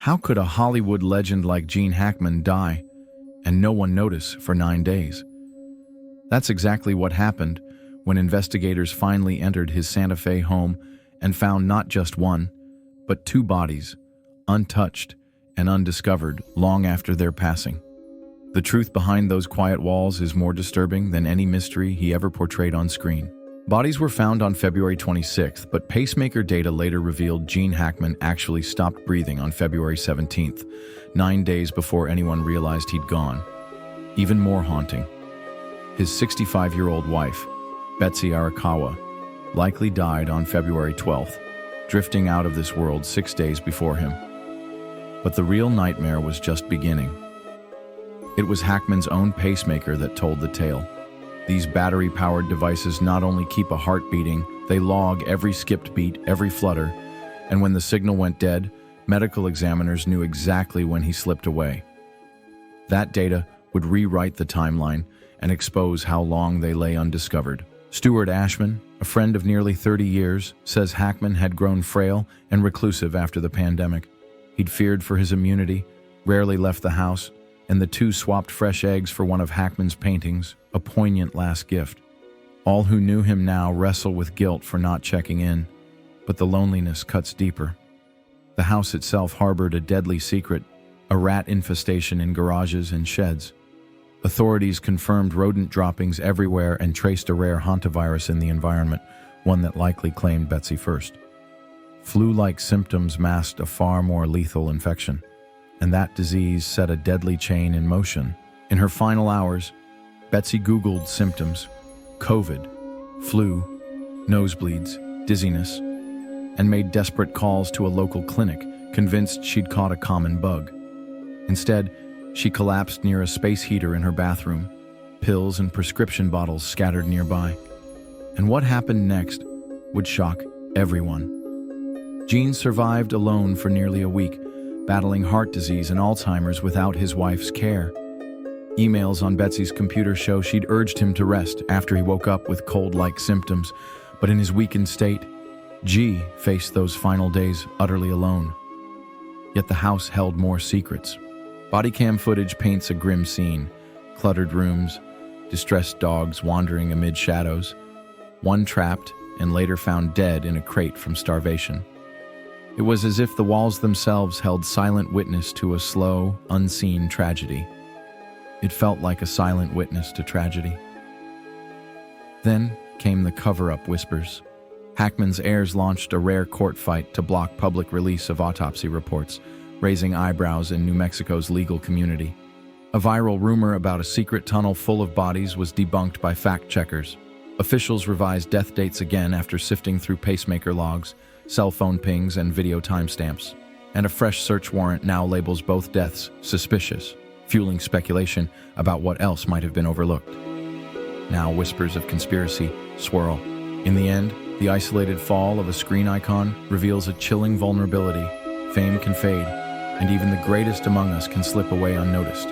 How could a Hollywood legend like Gene Hackman die and no one notice for 9 days? That's exactly what happened when investigators finally entered his Santa Fe home and found not just one, but 2 bodies, untouched and undiscovered long after their passing. The truth behind those quiet walls is more disturbing than any mystery he ever portrayed on screen. Bodies were found on February 26th, but pacemaker data later revealed Gene Hackman actually stopped breathing on February 17th, 9 days before anyone realized he'd gone. Even more haunting, his 65-year-old wife, Betsy Arakawa, likely died on February 12th, drifting out of this world 6 days before him. But the real nightmare was just beginning. It was Hackman's own pacemaker that told the tale. These battery-powered devices not only keep a heart beating, they log every skipped beat, every flutter, and when the signal went dead, medical examiners knew exactly when he slipped away. That data would rewrite the timeline and expose how long they lay undiscovered. Stuart Ashman, a friend of nearly 30 years, says Hackman had grown frail and reclusive after the pandemic. He'd feared for his immunity, rarely left the house, and the 2 swapped fresh eggs for one of Hackman's paintings, a poignant last gift. All who knew him now wrestle with guilt for not checking in, but the loneliness cuts deeper. The house itself harbored a deadly secret, a rat infestation in garages and sheds. Authorities confirmed rodent droppings everywhere and traced a rare Hantavirus in the environment, one that likely claimed Betsy first. Flu-like symptoms masked a far more lethal infection, and that disease set a deadly chain in motion. In her final hours, Betsy Googled symptoms: COVID, flu, nosebleeds, dizziness, and made desperate calls to a local clinic, convinced she'd caught a common bug. Instead, she collapsed near a space heater in her bathroom, pills and prescription bottles scattered nearby. And what happened next would shock everyone. Gene survived alone for nearly a week, battling heart disease and Alzheimer's without his wife's care. Emails on Betsy's computer show she'd urged him to rest after he woke up with cold-like symptoms, but in his weakened state, G faced those final days utterly alone. Yet the house held more secrets. Body cam footage paints a grim scene: cluttered rooms, distressed dogs wandering amid shadows, one trapped and later found dead in a crate from starvation. It was as if the walls themselves held silent witness to a slow, unseen tragedy. It felt like a silent witness to tragedy. Then came the cover-up whispers. Hackman's heirs launched a rare court fight to block public release of autopsy reports, raising eyebrows in New Mexico's legal community. A viral rumor about a secret tunnel full of bodies was debunked by fact-checkers. Officials revised death dates again after sifting through pacemaker logs, cell phone pings, and video timestamps. And a fresh search warrant now labels both deaths suspicious, fueling speculation about what else might have been overlooked. Now whispers of conspiracy swirl. In the end, the isolated fall of a screen icon reveals a chilling vulnerability. Fame can fade, and even the greatest among us can slip away unnoticed.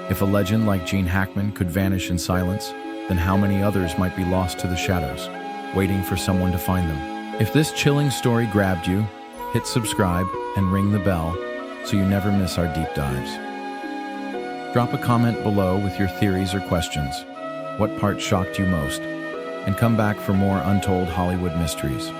If a legend like Gene Hackman could vanish in silence, then how many others might be lost to the shadows, waiting for someone to find them? If this chilling story grabbed you, hit subscribe and ring the bell so you never miss our deep dives. Drop a comment below with your theories or questions. What part shocked you most? And come back for more untold Hollywood mysteries.